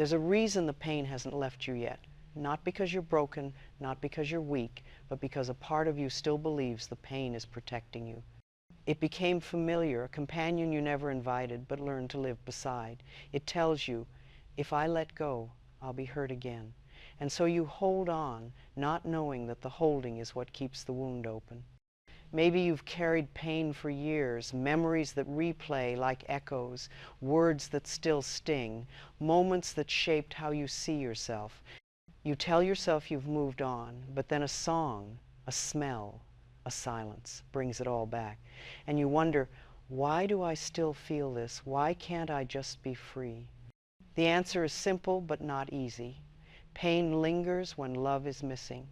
There's a reason the pain hasn't left you yet. Not because you're broken, not because you're weak, but because a part of you still believes the pain is protecting you. It became familiar, a companion you never invited but learned to live beside. It tells you, if I let go, I'll be hurt again. And so you hold on, not knowing that the holding is what keeps the wound open. Maybe you've carried pain for years, memories that replay like echoes, words that still sting, moments that shaped how you see yourself. You tell yourself you've moved on, but then a song, a smell, a silence brings it all back. And you wonder, why do I still feel this? Why can't I just be free? The answer is simple but not easy. Pain lingers when love is missing.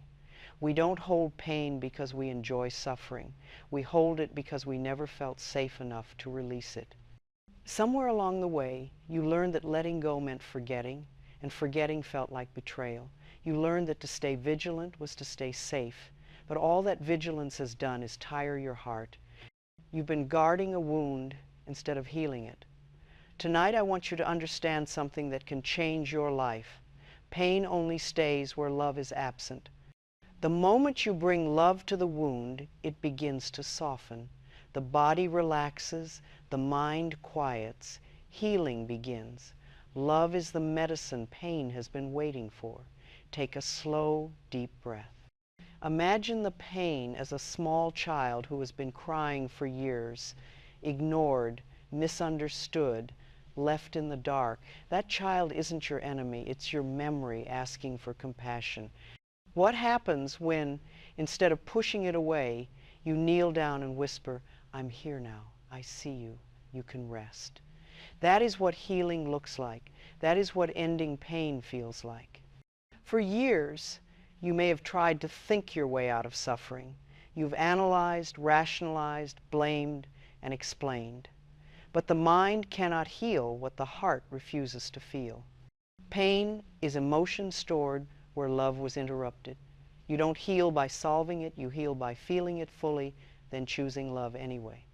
We don't hold pain because we enjoy suffering. We hold it because we never felt safe enough to release it. Somewhere along the way, you learned that letting go meant forgetting, and forgetting felt like betrayal. You learned that to stay vigilant was to stay safe, but all that vigilance has done is tire your heart. You've been guarding a wound instead of healing it. Tonight I want you to understand something that can change your life. Pain only stays where love is absent. The moment you bring love to the wound, it begins to soften. The body relaxes, the mind quiets, healing begins. Love is the medicine pain has been waiting for. Take a slow, deep breath. Imagine the pain as a small child who has been crying for years, ignored, misunderstood, left in the dark. That child isn't your enemy, it's your memory asking for compassion. What happens when, instead of pushing it away, you kneel down and whisper, I'm here now, I see you, you can rest. That is what healing looks like. That is what ending pain feels like. For years, you may have tried to think your way out of suffering. You've analyzed, rationalized, blamed, and explained. But the mind cannot heal what the heart refuses to feel. Pain is emotion stored where love was interrupted. You don't heal by solving it, you heal by feeling it fully, then choosing love anyway.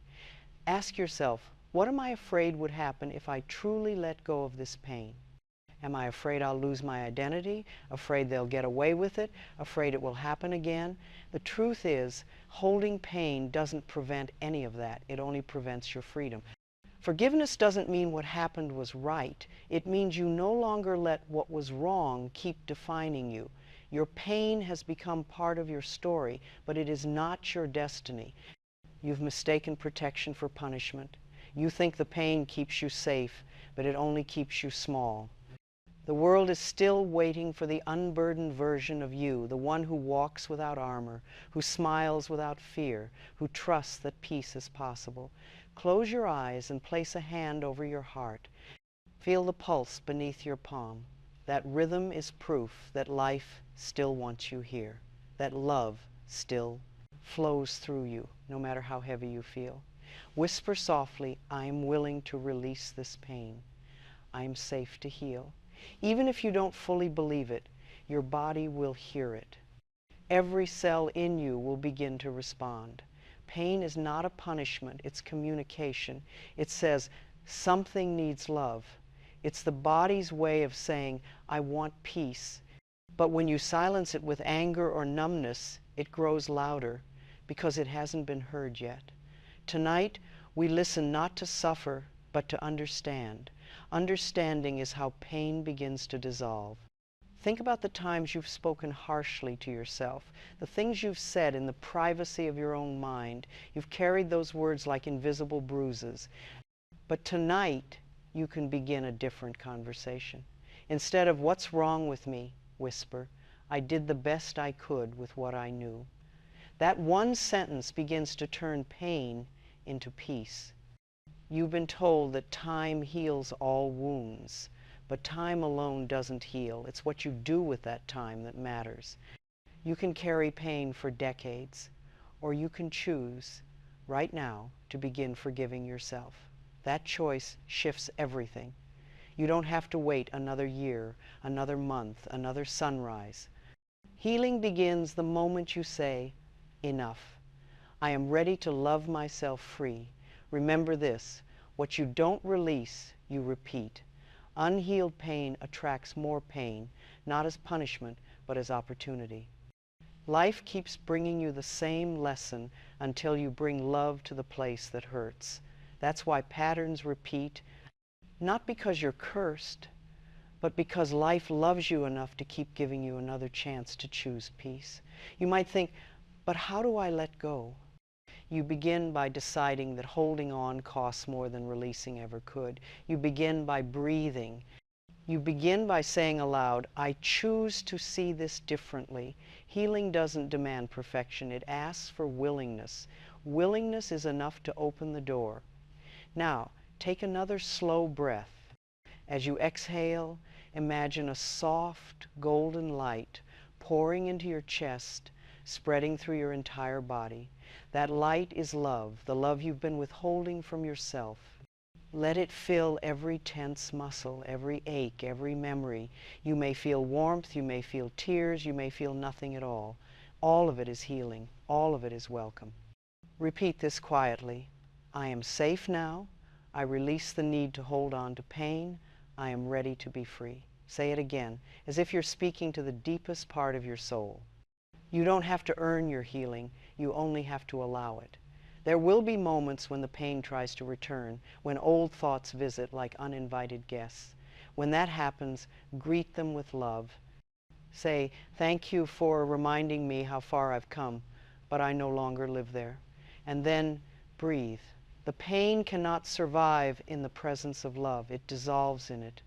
Ask yourself, what am I afraid would happen if I truly let go of this pain? Am I afraid I'll lose my identity? Afraid they'll get away with it? Afraid it will happen again? The truth is, holding pain doesn't prevent any of that. It only prevents your freedom. Forgiveness doesn't mean what happened was right. It means you no longer let what was wrong keep defining you. Your pain has become part of your story, but it is not your destiny. You've mistaken protection for punishment. You think the pain keeps you safe, but it only keeps you small. The world is still waiting for the unburdened version of you, the one who walks without armor, who smiles without fear, who trusts that peace is possible. Close your eyes and place a hand over your heart. Feel the pulse beneath your palm. That rhythm is proof that life still wants you here, that love still flows through you, no matter how heavy you feel. Whisper softly, I am willing to release this pain. I am safe to heal. Even if you don't fully believe it, your body will hear it. Every cell in you will begin to respond. Pain is not a punishment, it's communication. It says, something needs love. It's the body's way of saying, I want peace. But when you silence it with anger or numbness, it grows louder because it hasn't been heard yet. Tonight, we listen not to suffer, but to understand. Understanding is how pain begins to dissolve. Think about the times you've spoken harshly to yourself, the things you've said in the privacy of your own mind. You've carried those words like invisible bruises. But tonight, you can begin a different conversation. Instead of, what's wrong with me? Whisper, I did the best I could with what I knew. That one sentence begins to turn pain into peace. You've been told that time heals all wounds, but time alone doesn't heal. It's what you do with that time that matters. You can carry pain for decades, or you can choose right now to begin forgiving yourself. That choice shifts everything. You don't have to wait another year, another month, another sunrise. Healing begins the moment you say, enough. I am ready to love myself free. Remember this, what you don't release, you repeat. Unhealed pain attracts more pain, not as punishment, but as opportunity. Life keeps bringing you the same lesson until you bring love to the place that hurts. That's why patterns repeat, not because you're cursed, but because life loves you enough to keep giving you another chance to choose peace. You might think, but how do I let go? You begin by deciding that holding on costs more than releasing ever could. You begin by breathing. You begin by saying aloud, I choose to see this differently. Healing doesn't demand perfection. It asks for willingness. Willingness is enough to open the door. Now, take another slow breath. As you exhale, imagine a soft, golden light pouring into your chest, spreading through your entire body. That light is love, the love you've been withholding from yourself. Let it fill every tense muscle, every ache, every memory. You may feel warmth, you may feel tears, you may feel nothing at all. All of it is healing. All of it is welcome. Repeat this quietly. I am safe now. I release the need to hold on to pain. I am ready to be free. Say it again, as if you're speaking to the deepest part of your soul. You don't have to earn your healing. You only have to allow it. There will be moments when the pain tries to return, when old thoughts visit like uninvited guests. When that happens, greet them with love. Say, thank you for reminding me how far I've come, but I no longer live there. And then breathe. The pain cannot survive in the presence of love. It dissolves in it.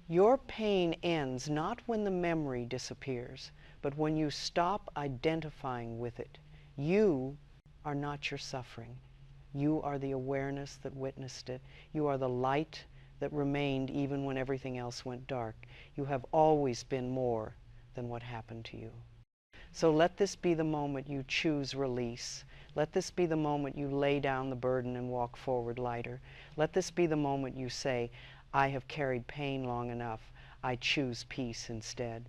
Your pain ends not when the memory disappears, but when you stop identifying with it. You are not your suffering. You are the awareness that witnessed it. You are the light that remained even when everything else went dark. You have always been more than what happened to you. So let this be the moment you choose release. Let this be the moment you lay down the burden and walk forward lighter. Let this be the moment you say, I have carried pain long enough. I choose peace instead.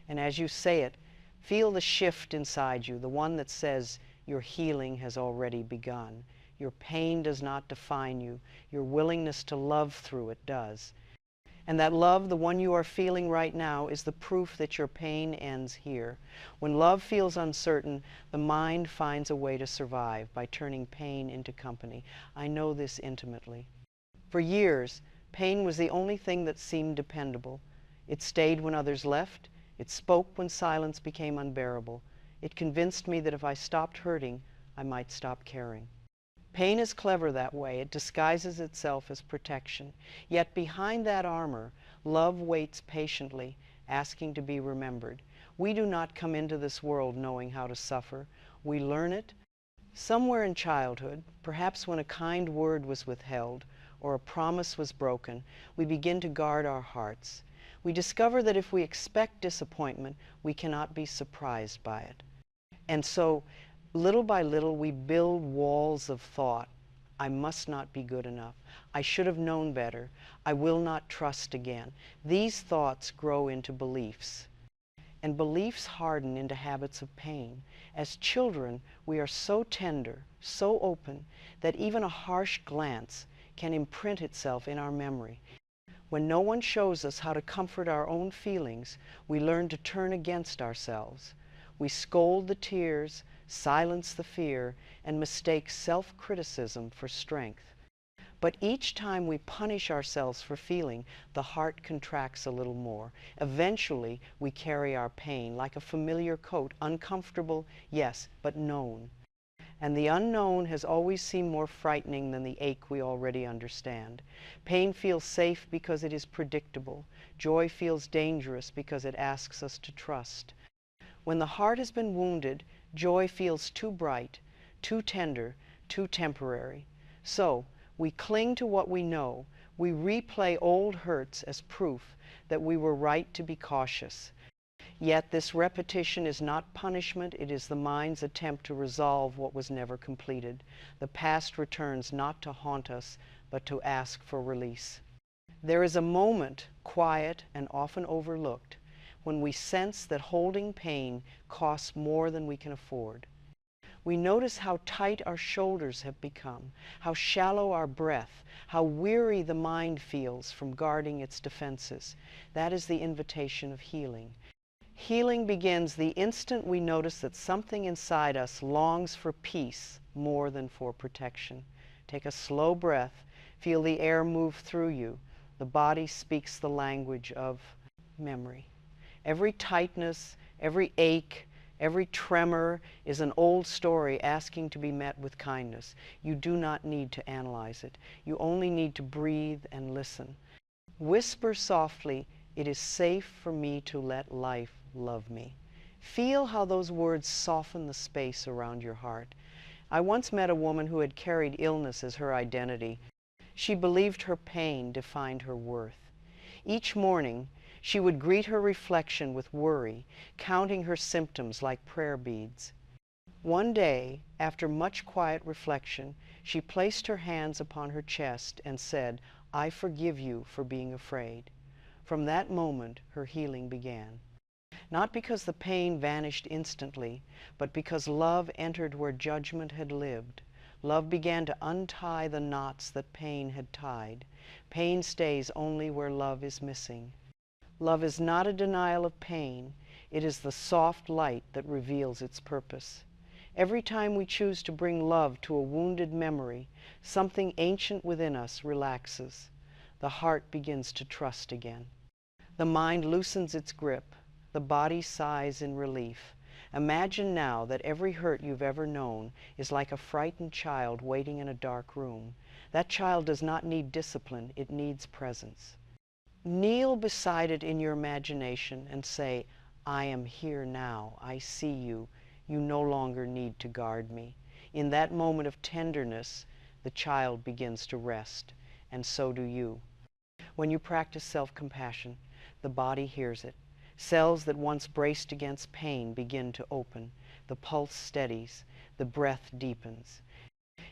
And as you say it, feel the shift inside you, the one that says your healing has already begun. Your pain does not define you. Your willingness to love through it does. And that love, the one you are feeling right now, is the proof that your pain ends here. When love feels uncertain, the mind finds a way to survive by turning pain into company. I know this intimately. For years, pain was the only thing that seemed dependable. It stayed when others left. It spoke when silence became unbearable. It convinced me that if I stopped hurting, I might stop caring. Pain is clever that way. It disguises itself as protection. Yet behind that armor, love waits patiently, asking to be remembered. We do not come into this world knowing how to suffer. We learn it somewhere in childhood, perhaps when a kind word was withheld or a promise was broken. We begin to guard our hearts. We discover that if we expect disappointment, we cannot be surprised by it. And so, little by little, we build walls of thought. I must not be good enough. I should have known better. I will not trust again. These thoughts grow into beliefs. And beliefs harden into habits of pain. As children, we are so tender, so open, that even a harsh glance can imprint itself in our memory. When no one shows us how to comfort our own feelings, we learn to turn against ourselves. We scold the tears, silence the fear, and mistake self-criticism for strength. But each time we punish ourselves for feeling, the heart contracts a little more. Eventually, we carry our pain like a familiar coat, uncomfortable, yes, but known. And the unknown has always seemed more frightening than the ache we already understand. Pain feels safe because it is predictable. Joy feels dangerous because it asks us to trust. When the heart has been wounded, joy feels too bright, too tender, too temporary. So, we cling to what we know. We replay old hurts as proof that we were right to be cautious. Yet this repetition is not punishment, it is the mind's attempt to resolve what was never completed. The past returns not to haunt us, but to ask for release. There is a moment, quiet and often overlooked, when we sense that holding pain costs more than we can afford. We notice how tight our shoulders have become, how shallow our breath, how weary the mind feels from guarding its defenses. That is the invitation of healing. Healing begins the instant we notice that something inside us longs for peace more than for protection. Take a slow breath. Feel the air move through you. The body speaks the language of memory. Every tightness, every ache, every tremor is an old story asking to be met with kindness. You do not need to analyze it. You only need to breathe and listen. Whisper softly, "It is safe for me to let life love me." Feel how those words soften the space around your heart. I once met a woman who had carried illness as her identity. She believed her pain defined her worth. Each morning, she would greet her reflection with worry, counting her symptoms like prayer beads. One day, after much quiet reflection, she placed her hands upon her chest and said, "I forgive you for being afraid." From that moment, her healing began. Not because the pain vanished instantly, but because love entered where judgment had lived. Love began to untie the knots that pain had tied. Pain stays only where love is missing. Love is not a denial of pain. It is the soft light that reveals its purpose. Every time we choose to bring love to a wounded memory, something ancient within us relaxes. The heart begins to trust again. The mind loosens its grip. The body sighs in relief. Imagine now that every hurt you've ever known is like a frightened child waiting in a dark room. That child does not need discipline, it needs presence. Kneel beside it in your imagination and say, "I am here now. I see you. You no longer need to guard me." In that moment of tenderness, the child begins to rest, and so do you. When you practice self-compassion, the body hears it. Cells that once braced against pain begin to open. The pulse steadies. The breath deepens.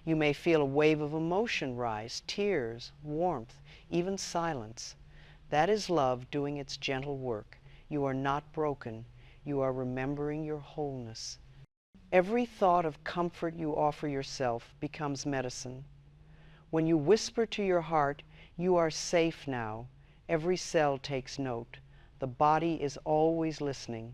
You may feel a wave of emotion rise, tears, warmth, even silence. That is love doing its gentle work. You are not broken. You are remembering your wholeness. Every thought of comfort you offer yourself becomes medicine. When you whisper to your heart, "You are safe now," every cell takes note. The body is always listening.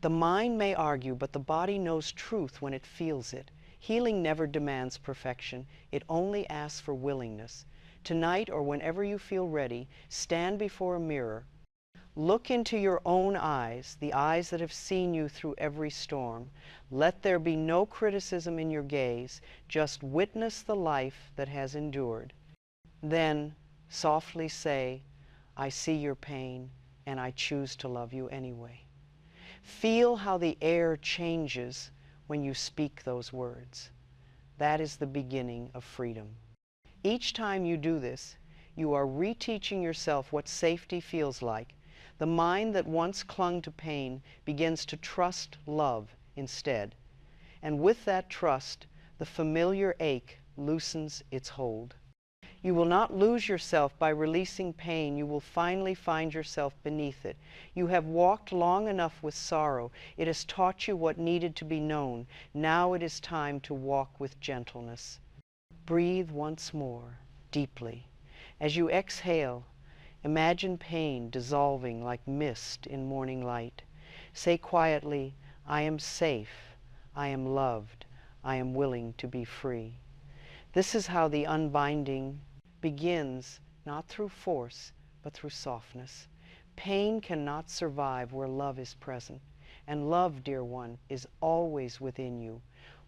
The mind may argue, but the body knows truth when it feels it. Healing never demands perfection. It only asks for willingness. Tonight, or whenever you feel ready, stand before a mirror. Look into your own eyes, the eyes that have seen you through every storm. Let there be no criticism in your gaze. Just witness the life that has endured. Then, softly say, "I see your pain, and I choose to love you anyway." Feel how the air changes when you speak those words. That is the beginning of freedom. Each time you do this, you are reteaching yourself what safety feels like. The mind that once clung to pain begins to trust love instead. And with that trust, the familiar ache loosens its hold. You will not lose yourself by releasing pain. You will finally find yourself beneath it. You have walked long enough with sorrow. It has taught you what needed to be known. Now it is time to walk with gentleness. Breathe once more, deeply. As you exhale, imagine pain dissolving like mist in morning light. Say quietly, "I am safe. I am loved. I am willing to be free." This is how the unbinding begins, not through force, but through softness. Pain cannot survive where love is present. And love, dear one, is always within you,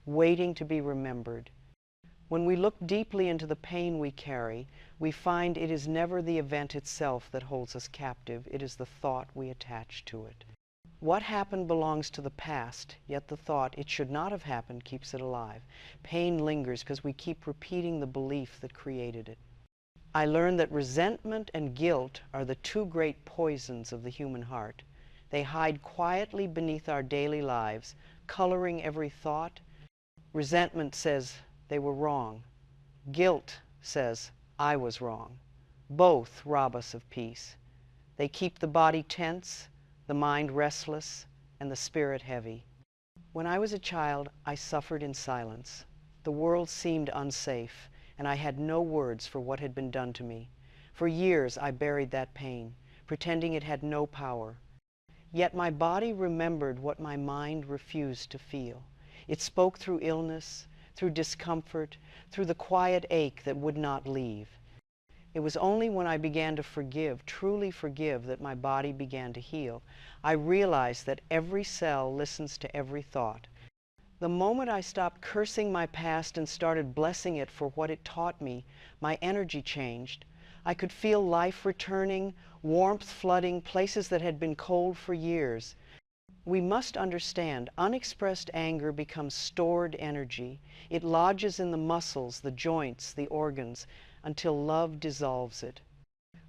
waiting to be remembered. When we look deeply into the pain we carry, we find it is never the event itself that holds us captive. It is the thought we attach to it. What happened belongs to the past, yet the thought "it should not have happened" keeps it alive. Pain lingers because we keep repeating the belief that created it. I learned that resentment and guilt are the two great poisons of the human heart. They hide quietly beneath our daily lives, coloring every thought. Resentment says they were wrong. Guilt says I was wrong. Both rob us of peace. They keep the body tense, the mind restless, and the spirit heavy. When I was a child, I suffered in silence. The world seemed unsafe, and I had no words for what had been done to me. For years I buried that pain, pretending it had no power. Yet my body remembered what my mind refused to feel. It spoke through illness, through discomfort, through the quiet ache that would not leave. It was only when I began to forgive, truly forgive, that my body began to heal. I realized that every cell listens to every thought. The moment I stopped cursing my past and started blessing it for what it taught me, my energy changed. I could feel life returning, warmth flooding places that had been cold for years. We must understand, unexpressed anger becomes stored energy. It lodges in the muscles, the joints, the organs, until love dissolves it.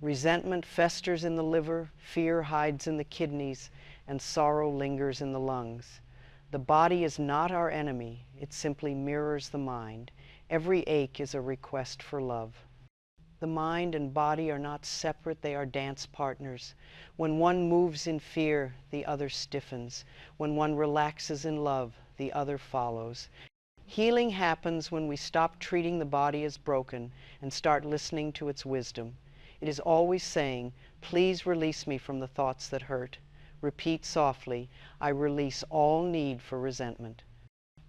Resentment festers in the liver, fear hides in the kidneys, and sorrow lingers in the lungs. The body is not our enemy, it simply mirrors the mind. Every ache is a request for love. The mind and body are not separate, they are dance partners. When one moves in fear, the other stiffens. When one relaxes in love, the other follows. Healing happens when we stop treating the body as broken and start listening to its wisdom. It is always saying, "Please release me from the thoughts that hurt." Repeat softly, "I release all need for resentment.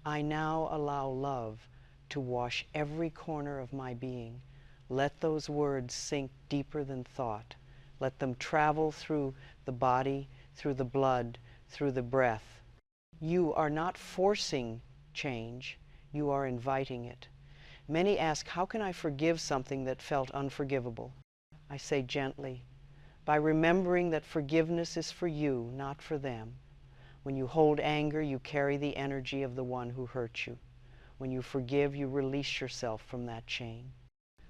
I now allow love to wash every corner of my being." Let those words sink deeper than thought. Let them travel through the body, through the blood, through the breath. You are not forcing change, you are inviting it. Many ask, how can I forgive something that felt unforgivable? I say gently, by remembering that forgiveness is for you, not for them. When you hold anger, you carry the energy of the one who hurt you. When you forgive, you release yourself from that chain.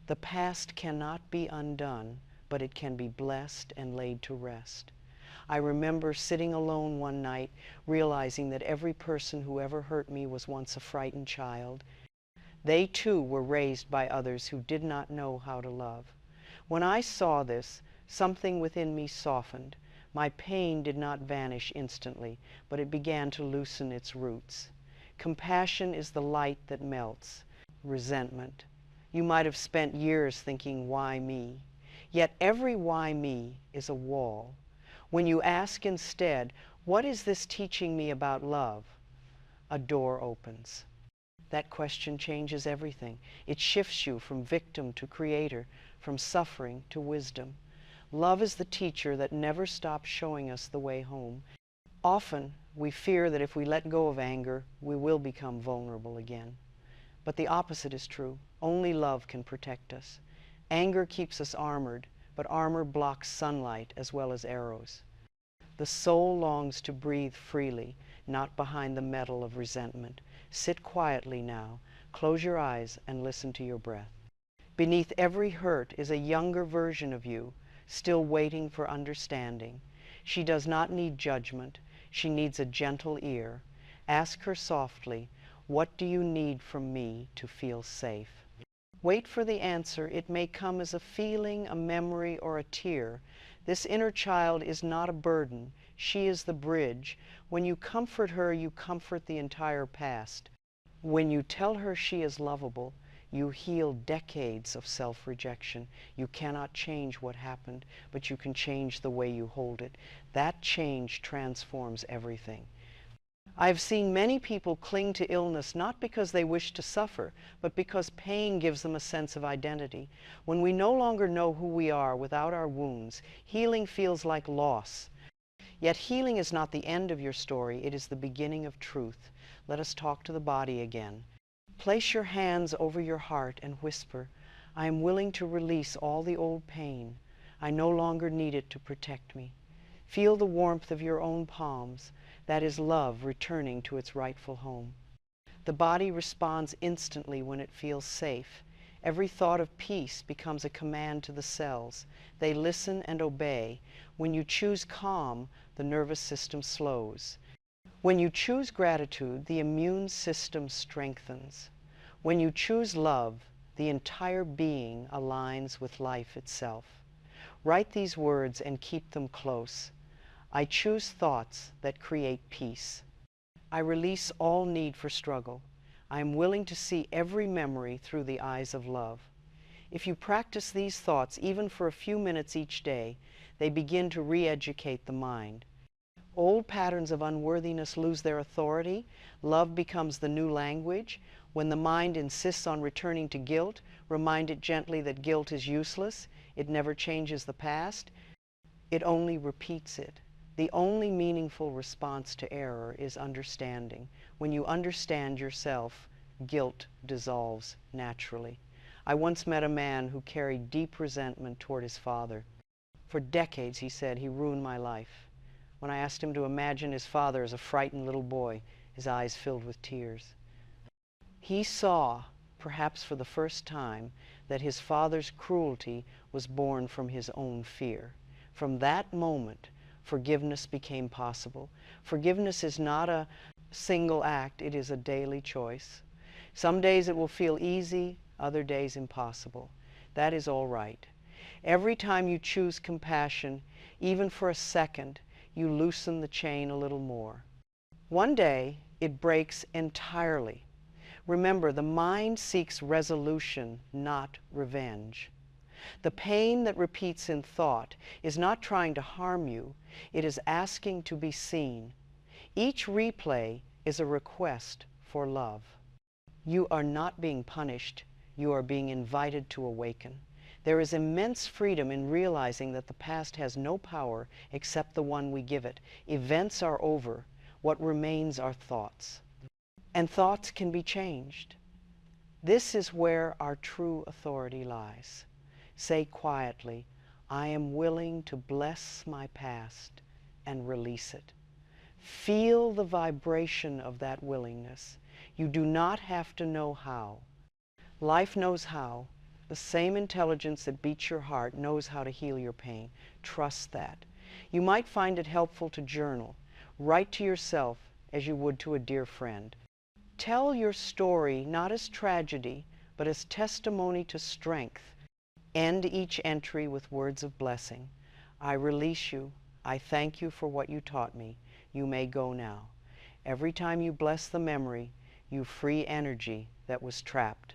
The past cannot be undone, but it can be blessed and laid to rest. I remember sitting alone one night, realizing that every person who ever hurt me was once a frightened child. They too were raised by others who did not know how to love. When I saw this, something within me softened. My pain did not vanish instantly, but it began to loosen its roots. Compassion is the light that melts. Resentment. You might have spent years thinking, why me? Yet every why me is a wall. When you ask instead, what is this teaching me about love? A door opens. That question changes everything. It shifts you from victim to creator, from suffering to wisdom. Love is the teacher that never stops showing us the way home. Often we fear that if we let go of anger, we will become vulnerable again. But the opposite is true. Only love can protect us. Anger keeps us armored, but armor blocks sunlight as well as arrows. The soul longs to breathe freely, not behind the metal of resentment. Sit quietly now, close your eyes and listen to your breath. Beneath every hurt is a younger version of you, still waiting for understanding. She does not need judgment, she needs a gentle ear. Ask her softly, what do you need from me to feel safe? Wait for the answer. It may come as a feeling, a memory, or a tear. This inner child is not a burden. She is the bridge. When you comfort her, you comfort the entire past. When you tell her she is lovable, you heal decades of self-rejection. You cannot change what happened, but you can change the way you hold it. That change transforms everything. I've seen many people cling to illness not because they wish to suffer, but because pain gives them a sense of identity. When we no longer know who we are without our wounds, healing feels like loss. Yet healing is not the end of your story, it is the beginning of truth. Let us talk to the body again. Place your hands over your heart and whisper, I am willing to release all the old pain. I no longer need it to protect me. Feel the warmth of your own palms. That is love returning to its rightful home. The body responds instantly when it feels safe. Every thought of peace becomes a command to the cells. They listen and obey. When you choose calm, the nervous system slows. When you choose gratitude, the immune system strengthens. When you choose love, the entire being aligns with life itself. Write these words and keep them close. I choose thoughts that create peace. I release all need for struggle. I am willing to see every memory through the eyes of love. If you practice these thoughts even for a few minutes each day, they begin to re-educate the mind. Old patterns of unworthiness lose their authority. Love becomes the new language. When the mind insists on returning to guilt, remind it gently that guilt is useless. It never changes the past. It only repeats it. The only meaningful response to error is understanding. When you understand yourself, guilt dissolves naturally. I once met a man who carried deep resentment toward his father. For decades, he said, he ruined my life. When I asked him to imagine his father as a frightened little boy, his eyes filled with tears. He saw, perhaps for the first time, that his father's cruelty was born from his own fear. From that moment, forgiveness became possible. Forgiveness is not a single act, it is a daily choice. Some days it will feel easy, other days impossible. That is all right. Every time you choose compassion, even for a second, you loosen the chain a little more. One day, it breaks entirely. Remember, the mind seeks resolution, not revenge. The pain that repeats in thought is not trying to harm you, it is asking to be seen. Each replay is a request for love. You are not being punished, you are being invited to awaken. There is immense freedom in realizing that the past has no power except the one we give it. Events are over. What remains are thoughts. And thoughts can be changed. This is where our true authority lies. Say quietly, I am willing to bless my past and release it. Feel the vibration of that willingness. You do not have to know how. Life knows how. The same intelligence that beats your heart knows how to heal your pain. Trust that. You might find it helpful to journal. Write to yourself as you would to a dear friend. Tell your story not as tragedy, but as testimony to strength. End each entry with words of blessing. I release you. I thank you for what you taught me. You may go now. Every time you bless the memory, you free energy that was trapped.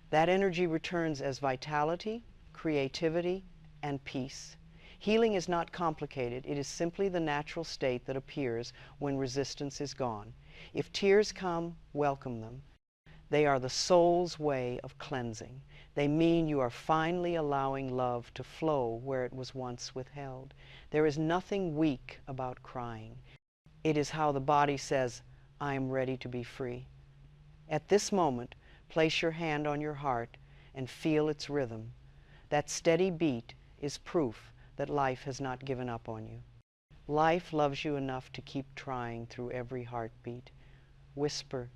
That energy returns as vitality, creativity, and peace. Healing is not complicated. It is simply the natural state that appears when resistance is gone. If tears come, welcome them. They are the soul's way of cleansing. They mean you are finally allowing love to flow where it was once withheld. There is nothing weak about crying. It is how the body says, I am ready to be free. At this moment, place your hand on your heart and feel its rhythm. That steady beat is proof that life has not given up on you. Life loves you enough to keep trying through every heartbeat. Whisper,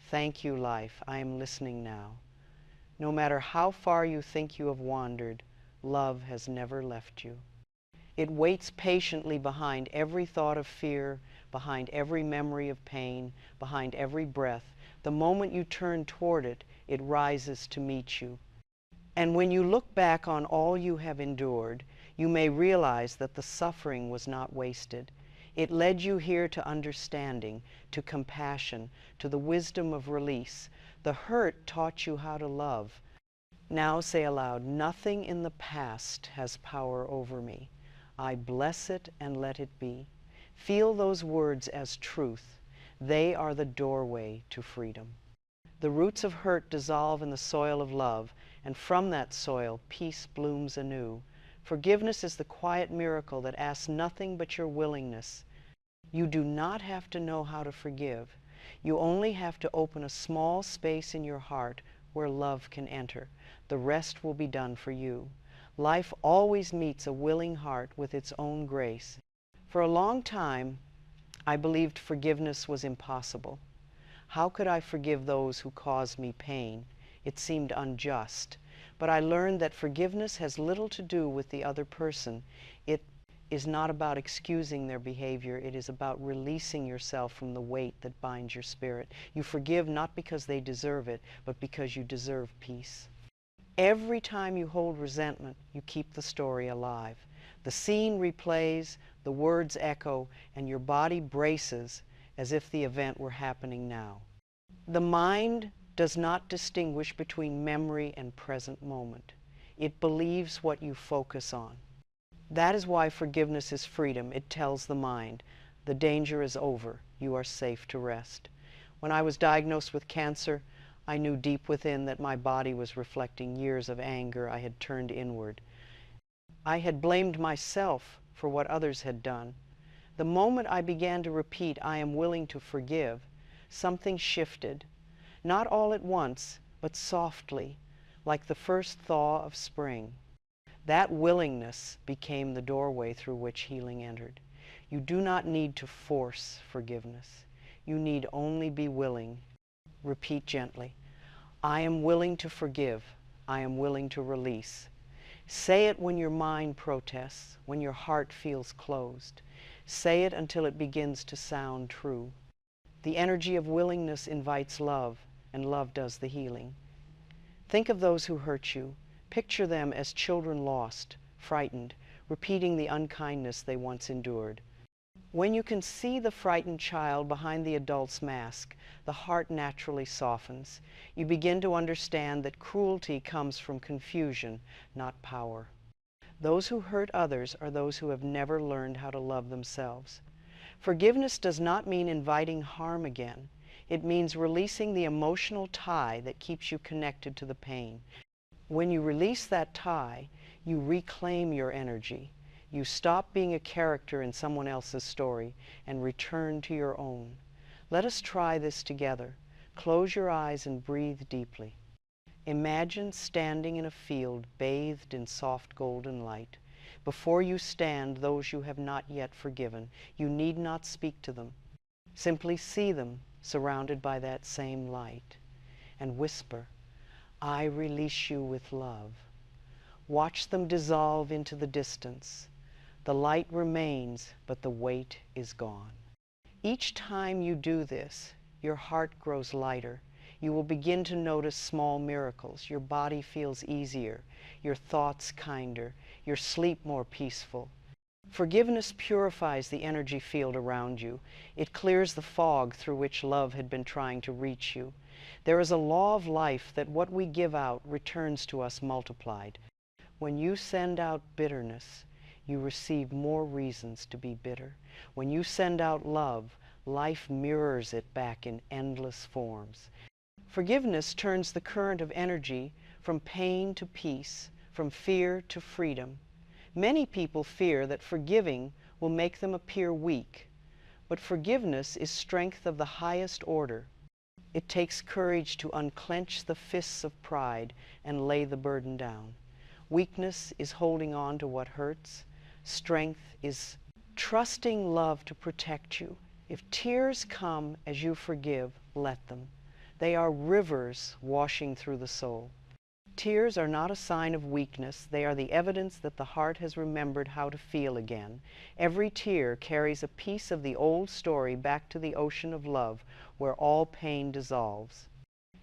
thank you, life, I am listening now. No matter how far you think you have wandered, love has never left you. It waits patiently behind every thought of fear, behind every memory of pain, behind every breath. The moment you turn toward it, it rises to meet you. And when you look back on all you have endured, you may realize that the suffering was not wasted. It led you here to understanding, to compassion, to the wisdom of release. The hurt taught you how to love. Now say aloud, nothing in the past has power over me. I bless it and let it be. Feel those words as truth. They are the doorway to freedom. The roots of hurt dissolve in the soil of love, and from that soil, peace blooms anew. Forgiveness is the quiet miracle that asks nothing but your willingness. You do not have to know how to forgive. You only have to open a small space in your heart where love can enter. The rest will be done for you. Life always meets a willing heart with its own grace. For a long time, I believed forgiveness was impossible. How could I forgive those who caused me pain? It seemed unjust. But I learned that forgiveness has little to do with the other person. It is not about excusing their behavior. It is about releasing yourself from the weight that binds your spirit. You forgive not because they deserve it, but because you deserve peace. Every time you hold resentment, you keep the story alive. The scene replays, the words echo, and your body braces as if the event were happening now. The mind does not distinguish between memory and present moment. It believes what you focus on. That is why forgiveness is freedom. It tells the mind, the danger is over, you are safe to rest. When I was diagnosed with cancer, I knew deep within that my body was reflecting years of anger I had turned inward. I had blamed myself for what others had done. The moment I began to repeat, I am willing to forgive, something shifted. Not all at once, but softly, like the first thaw of spring. That willingness became the doorway through which healing entered. You do not need to force forgiveness. You need only be willing. Repeat gently, I am willing to forgive. I am willing to release. Say it when your mind protests, when your heart feels closed. Say it until it begins to sound true. The energy of willingness invites love, and love does the healing. Think of those who hurt you. Picture them as children lost, frightened, repeating the unkindness they once endured. When you can see the frightened child behind the adult's mask, the heart naturally softens. You begin to understand that cruelty comes from confusion, not power. Those who hurt others are those who have never learned how to love themselves. Forgiveness does not mean inviting harm again. It means releasing the emotional tie that keeps you connected to the pain. When you release that tie, you reclaim your energy. You stop being a character in someone else's story and return to your own. Let us try this together. Close your eyes and breathe deeply. Imagine standing in a field bathed in soft golden light. Before you stand those you have not yet forgiven. You need not speak to them. Simply see them surrounded by that same light and whisper, I release you with love. Watch them dissolve into the distance. The light remains, but the weight is gone. Each time you do this, your heart grows lighter. You will begin to notice small miracles. Your body feels easier, your thoughts kinder, your sleep more peaceful. Forgiveness purifies the energy field around you. It clears the fog through which love had been trying to reach you. There is a law of life that what we give out returns to us multiplied. When you send out bitterness, you receive more reasons to be bitter. When you send out love, life mirrors it back in endless forms. Forgiveness turns the current of energy from pain to peace, from fear to freedom. Many people fear that forgiving will make them appear weak, but forgiveness is strength of the highest order. It takes courage to unclench the fists of pride and lay the burden down. Weakness is holding on to what hurts. Strength is trusting love to protect you. If tears come as you forgive, let them. They are rivers washing through the soul. Tears are not a sign of weakness. They are the evidence that the heart has remembered how to feel again. Every tear carries a piece of the old story back to the ocean of love where all pain dissolves.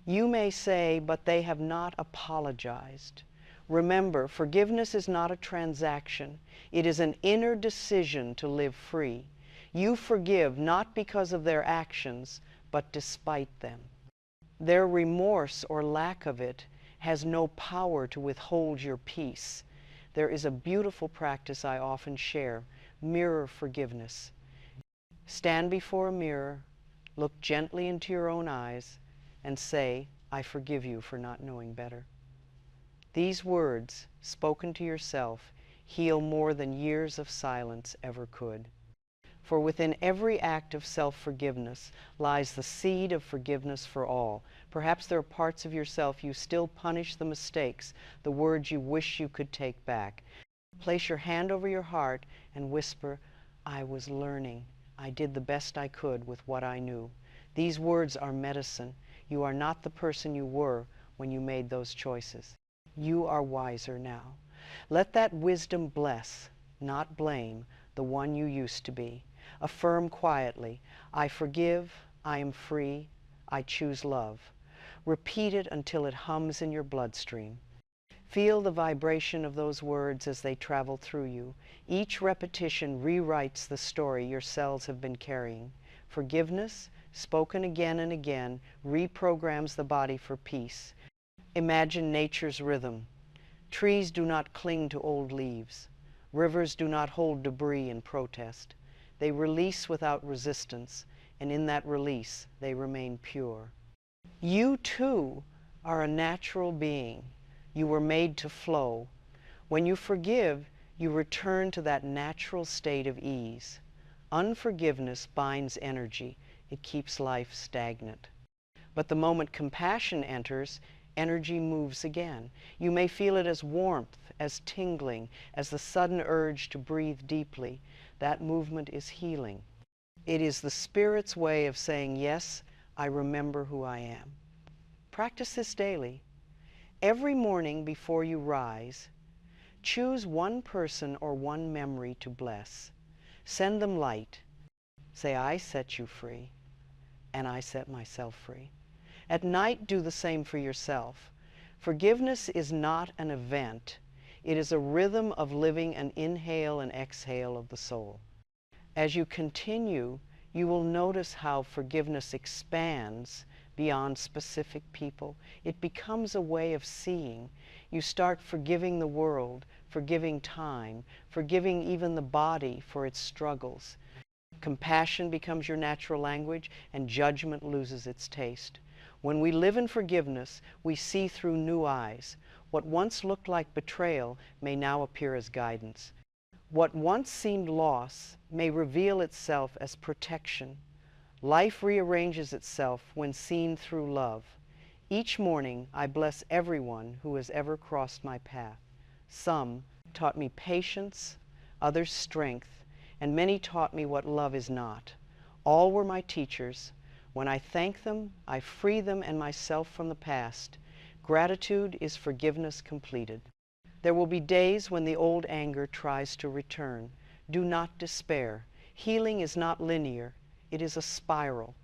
You may say, but they have not apologized. Remember, forgiveness is not a transaction. It is an inner decision to live free. You forgive not because of their actions, but despite them. Their remorse or lack of it has no power to withhold your peace. There is a beautiful practice I often share, mirror forgiveness. Stand before a mirror, look gently into your own eyes, and say, I forgive you for not knowing better. These words, spoken to yourself, heal more than years of silence ever could. For within every act of self-forgiveness lies the seed of forgiveness for all. Perhaps there are parts of yourself you still punish the mistakes, the words you wish you could take back. Place your hand over your heart and whisper, I was learning. I did the best I could with what I knew. These words are medicine. You are not the person you were when you made those choices. You are wiser now. Let that wisdom bless, not blame, the one you used to be. Affirm quietly, I forgive, I am free, I choose love. Repeat it until it hums in your bloodstream. Feel the vibration of those words as they travel through you. Each repetition rewrites the story your cells have been carrying. Forgiveness, spoken again and again, reprograms the body for peace. Imagine nature's rhythm. Trees do not cling to old leaves. Rivers do not hold debris in protest. They release without resistance, and in that release, they remain pure. You, too, are a natural being. You were made to flow. When you forgive, you return to that natural state of ease. Unforgiveness binds energy. It keeps life stagnant. But the moment compassion enters, energy moves again. You may feel it as warmth, as tingling, as the sudden urge to breathe deeply. That movement is healing. It is the Spirit's way of saying, yes, I remember who I am. Practice this daily. Every morning before you rise, choose one person or one memory to bless. Send them light. Say, I set you free, and I set myself free. At night, do the same for yourself. Forgiveness is not an event. It is a rhythm of living an inhale and exhale of the soul. As you continue, you will notice how forgiveness expands beyond specific people. It becomes a way of seeing. You start forgiving the world, forgiving time, forgiving even the body for its struggles. Compassion becomes your natural language, and judgment loses its taste. When we live in forgiveness, we see through new eyes. What once looked like betrayal may now appear as guidance. What once seemed loss may reveal itself as protection. Life rearranges itself when seen through love. Each morning, I bless everyone who has ever crossed my path. Some taught me patience, others strength, and many taught me what love is not. All were my teachers. When I thank them, I free them and myself from the past. Gratitude is forgiveness completed. There will be days when the old anger tries to return. Do not despair. Healing is not linear. It is a spiral.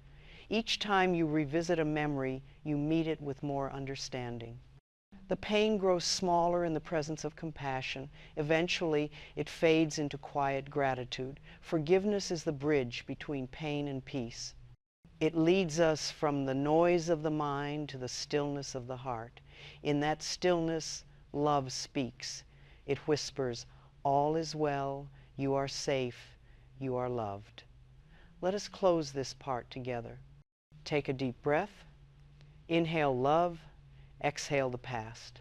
Each time you revisit a memory, you meet it with more understanding. The pain grows smaller in the presence of compassion. Eventually, it fades into quiet gratitude. Forgiveness is the bridge between pain and peace. It leads us from the noise of the mind to the stillness of the heart. In that stillness, love speaks. It whispers, all is well, you are safe, you are loved. Let us close this part together. Take a deep breath. Inhale love. Exhale the past.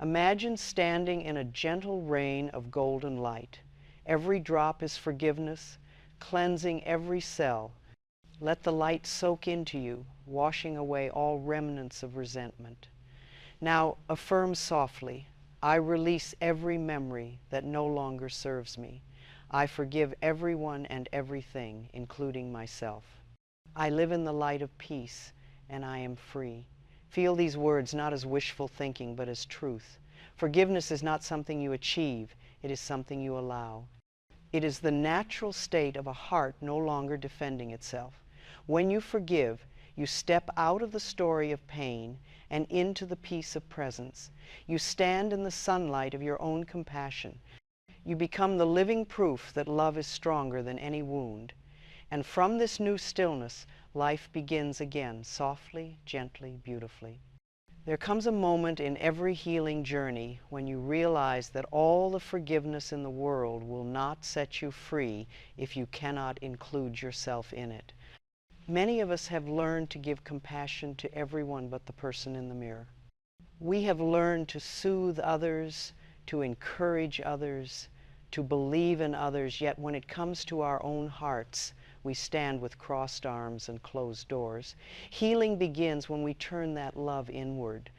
Imagine standing in a gentle rain of golden light. Every drop is forgiveness, cleansing every cell. Let the light soak into you, washing away all remnants of resentment. Now affirm softly, I release every memory that no longer serves me. I forgive everyone and everything, including myself. I live in the light of peace, and I am free. Feel these words not as wishful thinking, but as truth. Forgiveness is not something you achieve, it is something you allow. It is the natural state of a heart no longer defending itself. When you forgive, you step out of the story of pain and into the peace of presence. You stand in the sunlight of your own compassion. You become the living proof that love is stronger than any wound. And from this new stillness, life begins again, softly, gently, beautifully. There comes a moment in every healing journey when you realize that all the forgiveness in the world will not set you free if you cannot include yourself in it. Many of us have learned to give compassion to everyone but the person in the mirror. We have learned to soothe others, to encourage others, to believe in others, yet when it comes to our own hearts, we stand with crossed arms and closed doors. Healing begins when we turn that love inward.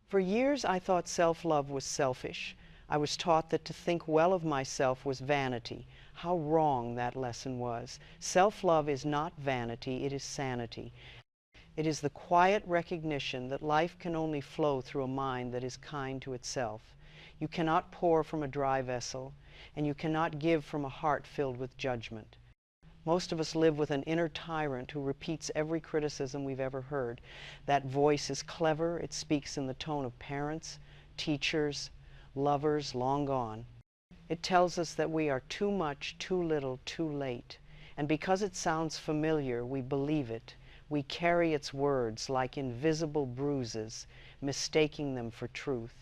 For years, I thought self-love was selfish. I was taught that to think well of myself was vanity. How wrong that lesson was. Self-love is not vanity, it is sanity. It is the quiet recognition that life can only flow through a mind that is kind to itself. You cannot pour from a dry vessel, and you cannot give from a heart filled with judgment. Most of us live with an inner tyrant who repeats every criticism we've ever heard. That voice is clever. It speaks in the tone of parents, teachers, lovers long gone. It tells us that we are too much, too little, too late. And because it sounds familiar, we believe it. We carry its words like invisible bruises, mistaking them for truth.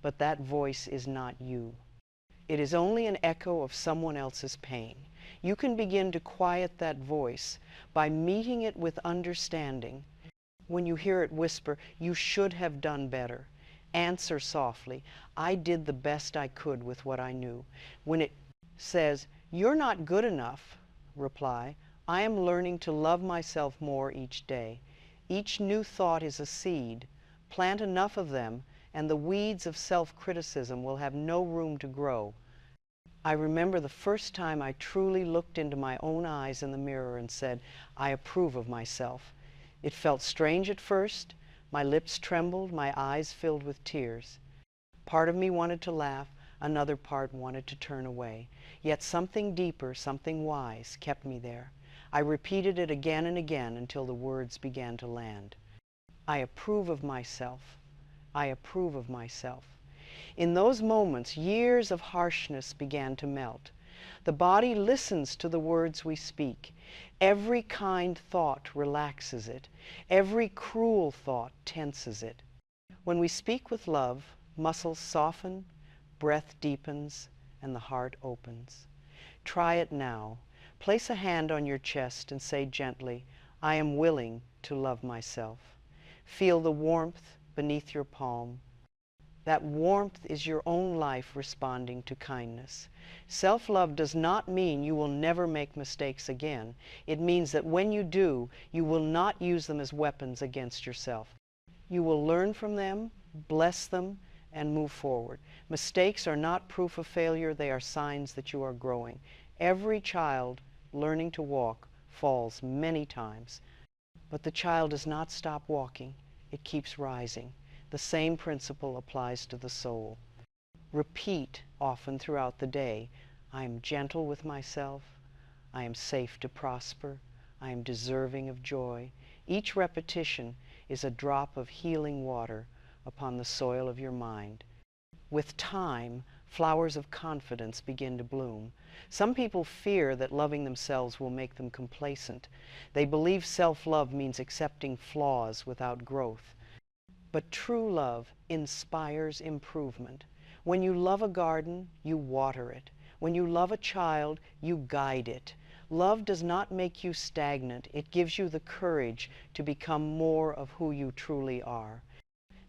But that voice is not you. It is only an echo of someone else's pain. You can begin to quiet that voice by meeting it with understanding. When you hear it whisper, "You should have done better," answer softly, "I did the best I could with what I knew." When it says, "You're not good enough," reply, "I am learning to love myself more each day." Each new thought is a seed. Plant enough of them, and the weeds of self-criticism will have no room to grow. I remember the first time I truly looked into my own eyes in the mirror and said, "I approve of myself." It felt strange at first. My lips trembled, my eyes filled with tears. Part of me wanted to laugh, another part wanted to turn away. Yet something deeper, something wise, kept me there. I repeated it again and again until the words began to land. I approve of myself. I approve of myself. In those moments, years of harshness began to melt. The body listens to the words we speak. Every kind thought relaxes it. Every cruel thought tenses it. When we speak with love, muscles soften, breath deepens, and the heart opens. Try it now. Place a hand on your chest and say gently, "I am willing to love myself." Feel the warmth beneath your palm. That warmth is your own life responding to kindness. Self-love does not mean you will never make mistakes again. It means that when you do, you will not use them as weapons against yourself. You will learn from them, bless them, and move forward. Mistakes are not proof of failure, they are signs that you are growing. Every child learning to walk falls many times, but the child does not stop walking, it keeps rising. The same principle applies to the soul. Repeat often throughout the day, "I am gentle with myself, I am safe to prosper, I am deserving of joy." Each repetition is a drop of healing water upon the soil of your mind. With time, flowers of confidence begin to bloom. Some people fear that loving themselves will make them complacent. They believe self-love means accepting flaws without growth. But true love inspires improvement. When you love a garden, you water it. When you love a child, you guide it. Love does not make you stagnant. It gives you the courage to become more of who you truly are.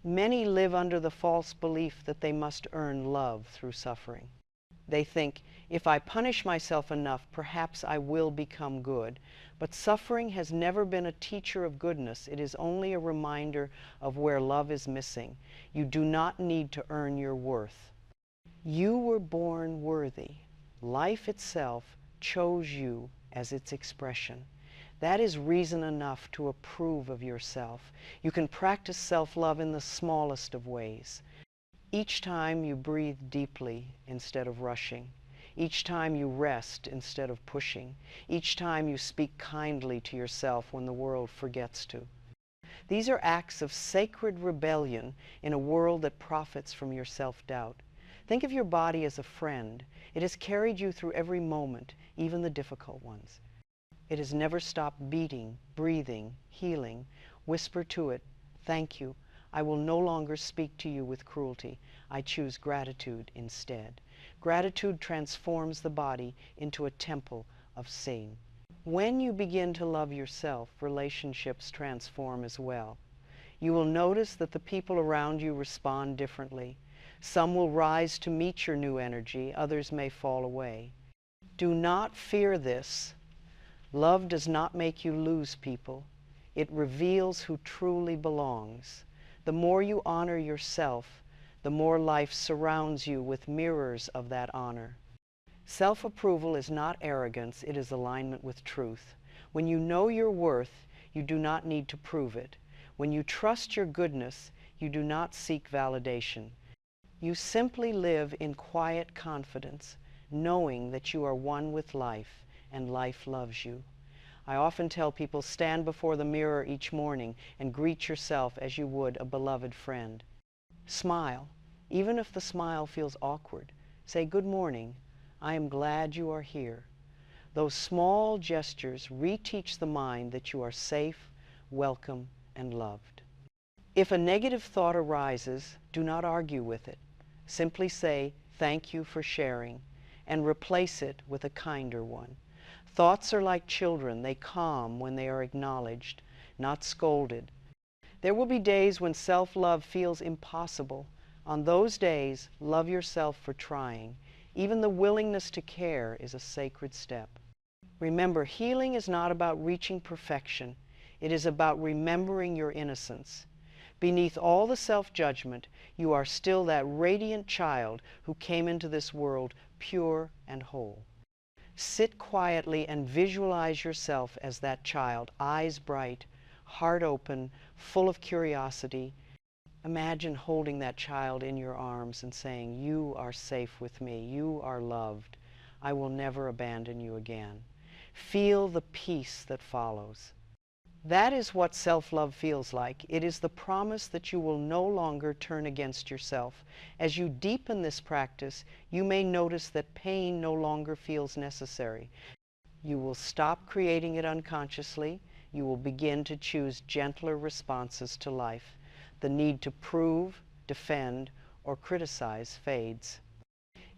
Many live under the false belief that they must earn love through suffering. They think, "If I punish myself enough, perhaps I will become good." But suffering has never been a teacher of goodness. It is only a reminder of where love is missing. You do not need to earn your worth. You were born worthy. Life itself chose you as its expression. That is reason enough to approve of yourself. You can practice self-love in the smallest of ways. Each time you breathe deeply instead of rushing. Each time you rest instead of pushing. Each time you speak kindly to yourself when the world forgets to. These are acts of sacred rebellion in a world that profits from your self-doubt. Think of your body as a friend. It has carried you through every moment, even the difficult ones. It has never stopped beating, breathing, healing. Whisper to it, "Thank you. I will no longer speak to you with cruelty. I choose gratitude instead." Gratitude transforms the body into a temple of Satan. When you begin to love yourself, relationships transform as well. You will notice that the people around you respond differently. Some will rise to meet your new energy, others may fall away. Do not fear this. Love does not make you lose people. It reveals who truly belongs. The more you honor yourself, the more life surrounds you with mirrors of that honor. Self-approval is not arrogance, it is alignment with truth. When you know your worth, you do not need to prove it. When you trust your goodness, you do not seek validation. You simply live in quiet confidence, knowing that you are one with life and life loves you. I often tell people, stand before the mirror each morning and greet yourself as you would a beloved friend. Smile, even if the smile feels awkward. Say, "Good morning. I am glad you are here." Those small gestures reteach the mind that you are safe, welcome, and loved. If a negative thought arises, do not argue with it. Simply say, "Thank you for sharing," and replace it with a kinder one. Thoughts are like children. They calm when they are acknowledged, not scolded. There will be days when self-love feels impossible. On those days, love yourself for trying. Even the willingness to care is a sacred step. Remember, healing is not about reaching perfection. It is about remembering your innocence. Beneath all the self-judgment, you are still that radiant child who came into this world pure and whole. Sit quietly and visualize yourself as that child, eyes bright, heart open, full of curiosity. Imagine holding that child in your arms and saying, "You are safe with me. You are loved. I will never abandon you again." Feel the peace that follows. That is what self-love feels like. It is the promise that you will no longer turn against yourself. As you deepen this practice, you may notice that pain no longer feels necessary. You will stop creating it unconsciously. You will begin to choose gentler responses to life. The need to prove, defend, or criticize fades.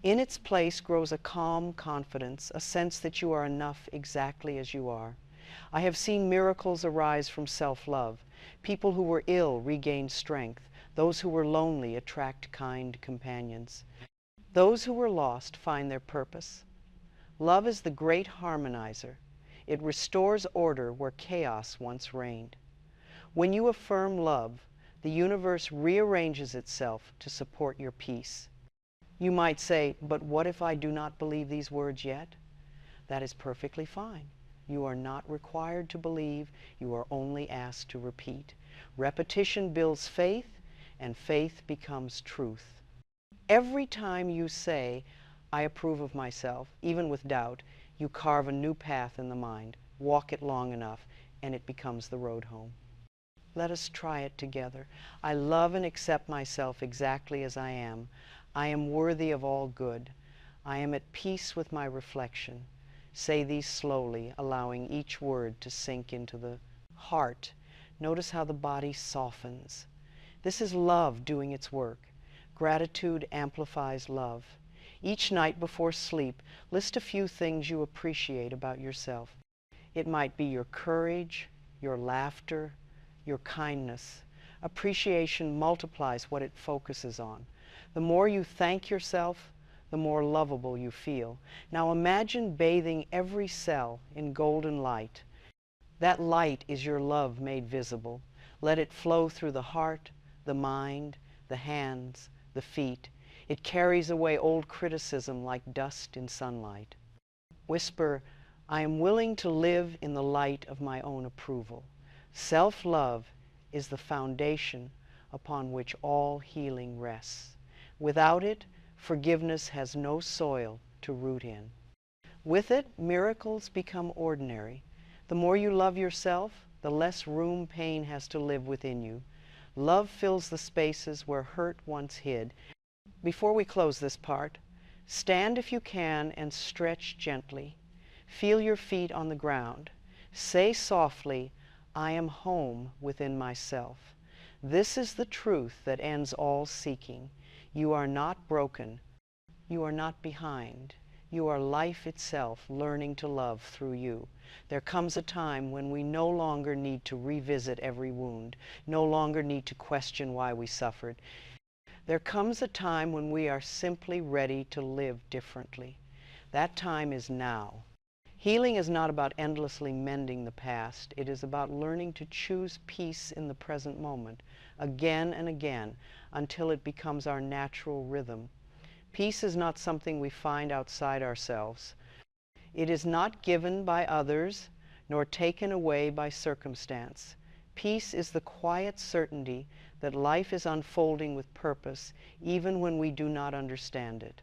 In its place grows a calm confidence, a sense that you are enough exactly as you are. I have seen miracles arise from self-love. People who were ill regain strength. Those who were lonely attract kind companions. Those who were lost find their purpose. Love is the great harmonizer. It restores order where chaos once reigned. When you affirm love, the universe rearranges itself to support your peace. You might say, "But what if I do not believe these words yet?" That is perfectly fine. You are not required to believe. You are only asked to repeat. Repetition builds faith, and faith becomes truth. Every time you say, "I approve of myself," even with doubt, you carve a new path in the mind. Walk it long enough, and it becomes the road home. Let us try it together. I love and accept myself exactly as I am. I am worthy of all good. I am at peace with my reflection. Say these slowly, allowing each word to sink into the heart. Notice how the body softens. This is love doing its work. Gratitude amplifies love. Each night before sleep, list a few things you appreciate about yourself. It might be your courage, your laughter, your kindness. Appreciation multiplies what it focuses on. The more you thank yourself, the more lovable you feel. Now imagine bathing every cell in golden light. That light is your love made visible. Let it flow through the heart, the mind, the hands, the feet. It carries away old criticism like dust in sunlight. Whisper, "I am willing to live in the light of my own approval." Self-love is the foundation upon which all healing rests. Without it, forgiveness has no soil to root in. With it, miracles become ordinary. The more you love yourself, the less room pain has to live within you. Love fills the spaces where hurt once hid. Before we close this part, stand if you can and stretch gently. Feel your feet on the ground. Say softly, "I am home within myself." This is the truth that ends all seeking. You are not broken. You are not behind. You are life itself learning to love through you. There comes a time when we no longer need to revisit every wound, no longer need to question why we suffered. There comes a time when we are simply ready to live differently. That time is now. Healing is not about endlessly mending the past. It is about learning to choose peace in the present moment, again and again, until it becomes our natural rhythm. Peace is not something we find outside ourselves. It is not given by others, nor taken away by circumstance. Peace is the quiet certainty that life is unfolding with purpose, even when we do not understand it.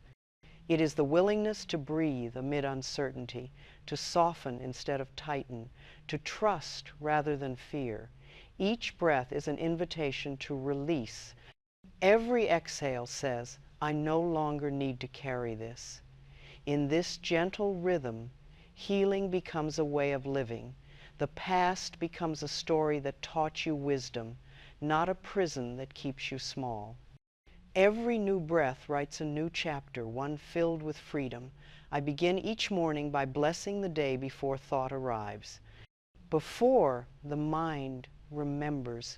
It is the willingness to breathe amid uncertainty, to soften instead of tighten, to trust rather than fear. Each breath is an invitation to release. Every exhale says, "I no longer need to carry this." In this gentle rhythm, Healing becomes a way of living. The past becomes a story that taught you wisdom, not a prison that keeps you small. Every new breath writes a new chapter, one filled with freedom. I begin each morning by blessing the day before thought arrives, before the mind remembers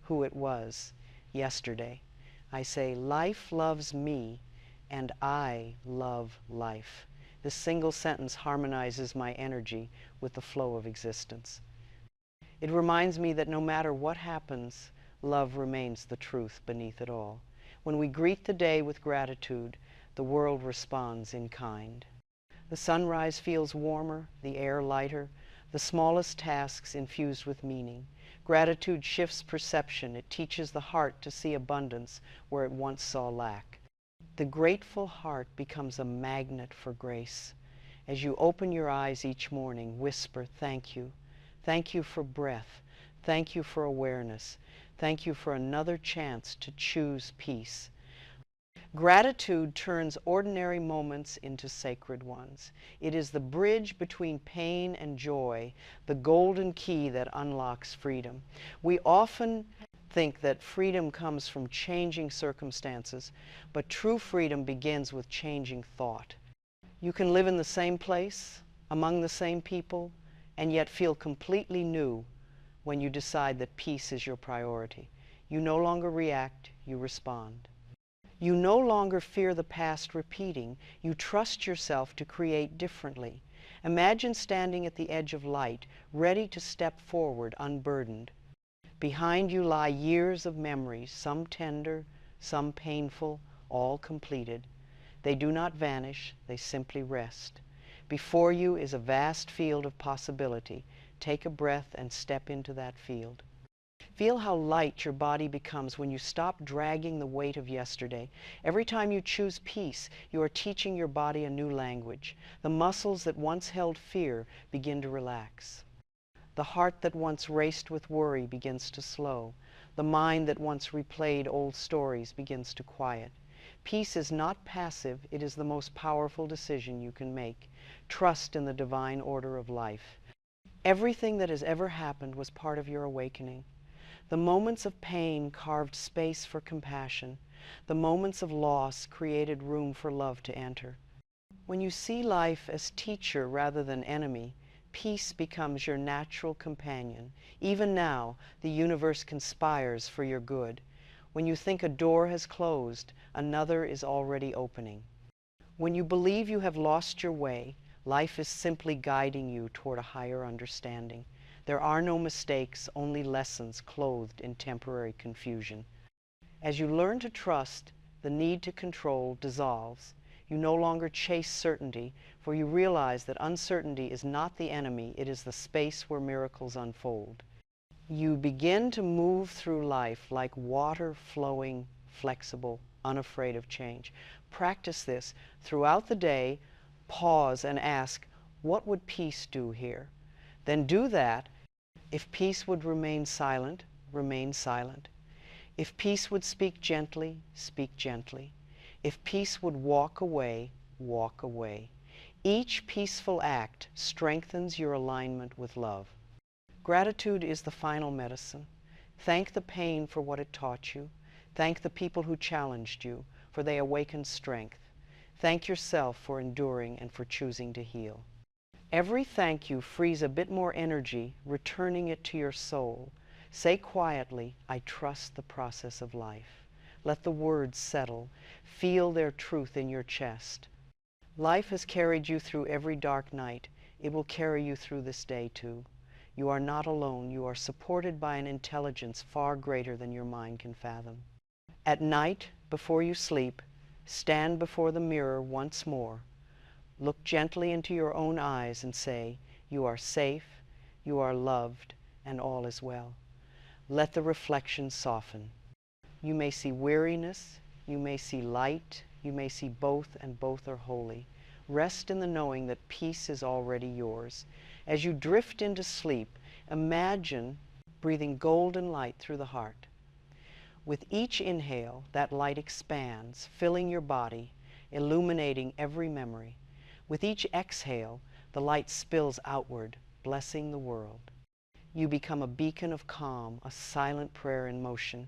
who it was yesterday. I say, life loves me, and I love life. This single sentence harmonizes my energy with the flow of existence. It reminds me that no matter what happens, love remains the truth beneath it all. When we greet the day with gratitude, the world responds in kind. The sunrise feels warmer, the air lighter, the smallest tasks infused with meaning. Gratitude shifts perception. It teaches the heart to see abundance where it once saw lack. The grateful heart becomes a magnet for grace. As you open your eyes each morning, whisper, thank you. Thank you for breath. Thank you for awareness. Thank you for another chance to choose peace. Gratitude turns ordinary moments into sacred ones. It is the bridge between pain and joy, the golden key that unlocks freedom. We often think that freedom comes from changing circumstances, but true freedom begins with changing thought. You can live in the same place, among the same people, and yet feel completely new when you decide that peace is your priority. You no longer react, you respond. You no longer fear the past repeating. You trust yourself to create differently. Imagine standing at the edge of light, ready to step forward unburdened. Behind you lie years of memories, some tender, some painful, all completed. They do not vanish, they simply rest. Before you is a vast field of possibility. Take a breath and step into that field. Feel how light your body becomes when you stop dragging the weight of yesterday. Every time you choose peace, you are teaching your body a new language. The muscles that once held fear begin to relax. The heart that once raced with worry begins to slow. The mind that once replayed old stories begins to quiet. Peace is not passive, it is the most powerful decision you can make. Trust in the divine order of life. Everything that has ever happened was part of your awakening. The moments of pain carved space for compassion. The moments of loss created room for love to enter. When you see life as teacher rather than enemy, peace becomes your natural companion. Even now, the universe conspires for your good. When you think a door has closed, another is already opening. When you believe you have lost your way, life is simply guiding you toward a higher understanding. There are no mistakes, only lessons clothed in temporary confusion. As you learn to trust, the need to control dissolves. You no longer chase certainty, for you realize that uncertainty is not the enemy, it is the space where miracles unfold. You begin to move through life like water flowing, flexible, unafraid of change. Practice this throughout the day. Pause and ask, what would peace do here? Then do that. If peace would remain silent, remain silent. If peace would speak gently, speak gently. If peace would walk away, walk away. Each peaceful act strengthens your alignment with love. Gratitude is the final medicine. Thank the pain for what it taught you. Thank the people who challenged you, for they awakened strength. Thank yourself for enduring and for choosing to heal. Every thank you frees a bit more energy, returning it to your soul. Say quietly, I trust the process of life. Let the words settle. Feel their truth in your chest. Life has carried you through every dark night. It will carry you through this day too. You are not alone. You are supported by an intelligence far greater than your mind can fathom. At night, before you sleep, stand before the mirror once more. Look gently into your own eyes and say, you are safe, you are loved, and all is well. Let the reflection soften. You may see weariness, you may see light, you may see both, and both are holy. Rest in the knowing that peace is already yours. As you drift into sleep, imagine breathing golden light through the heart. With each inhale, that light expands, filling your body, illuminating every memory. With each exhale, The light spills outward, blessing the world. You become a beacon of calm, a silent prayer in motion.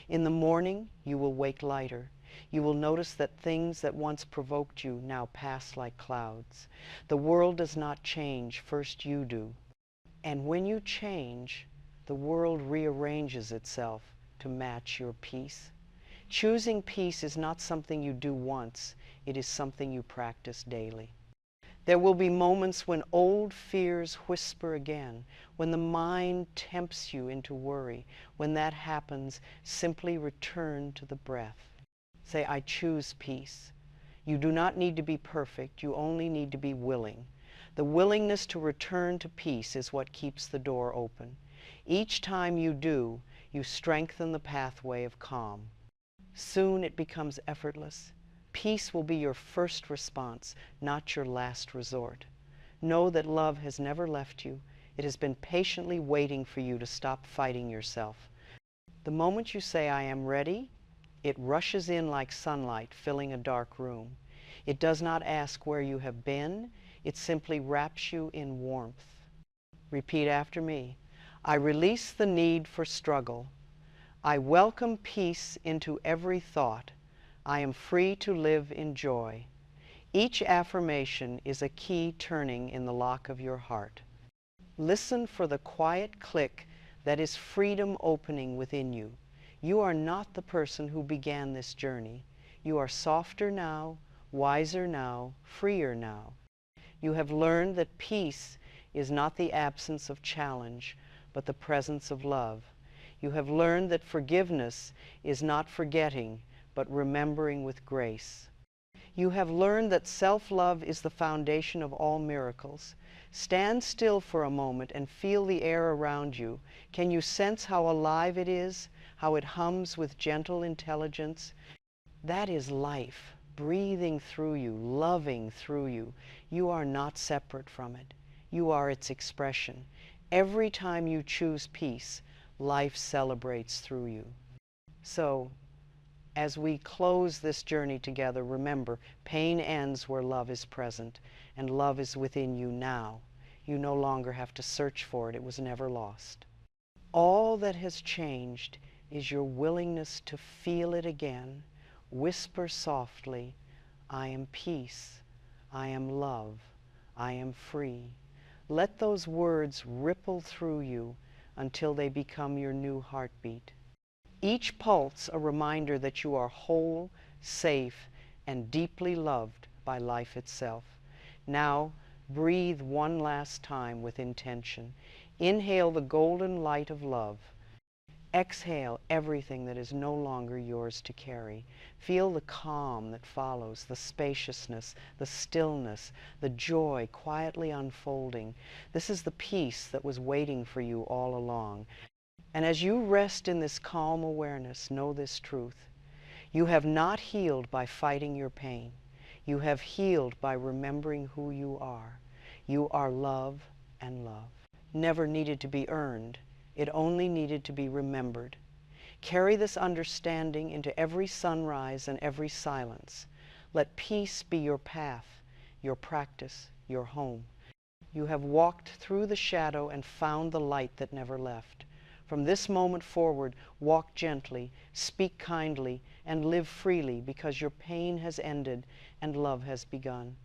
In the morning, you will wake lighter. You will notice that things that once provoked you now pass like clouds. The world does not change, first you do. And when you change, the world rearranges itself to match your peace. Choosing peace is not something you do once, it is something you practice daily. There will be moments when old fears whisper again, when the mind tempts you into worry. When that happens, simply return to the breath. Say, I choose peace. You do not need to be perfect, you only need to be willing. The willingness to return to peace is what keeps the door open. Each time you do, you strengthen the pathway of calm. Soon it becomes effortless. Peace will be your first response, not your last resort. Know that love has never left you. It has been patiently waiting for you to stop fighting yourself. The moment you say, I am ready, it rushes in like sunlight, filling a dark room. It does not ask where you have been. It simply wraps you in warmth. Repeat after me. I release the need for struggle. I welcome peace into every thought. I am free to live in joy. Each affirmation is a key turning in the lock of your heart. Listen for the quiet click that is freedom opening within you. You are not the person who began this journey. You are softer now, wiser now, freer now. You have learned that peace is not the absence of challenge, but the presence of love. You have learned that forgiveness is not forgetting, but remembering with grace. You have learned that self-love is the foundation of all miracles. Stand still for a moment and feel the air around you. Can you sense how alive it is, how it hums with gentle intelligence? That is life, breathing through you, loving through you. You are not separate from it. You are its expression. Every time you choose peace, life celebrates through you. So, as we close this journey together, remember, pain ends where love is present, and love is within you now. You no longer have to search for it. It was never lost. All that has changed is your willingness to feel it again. Whisper softly, I am peace, I am love, I am free. Let those words ripple through you until they become your new heartbeat. Each pulse a reminder that you are whole, safe, and deeply loved by life itself. Now, breathe one last time with intention. Inhale the golden light of love. Exhale everything that is no longer yours to carry. Feel the calm that follows, the spaciousness, the stillness, the joy quietly unfolding. This is the peace that was waiting for you all along. And as you rest in this calm awareness, know this truth. You have not healed by fighting your pain. You have healed by remembering who you are. You are love, and love never needed to be earned. It only needed to be remembered. Carry this understanding into every sunrise and every silence. Let peace be your path, your practice, your home. You have walked through the shadow and found the light that never left. From this moment forward, walk gently, speak kindly, and live freely, because your pain has ended and love has begun.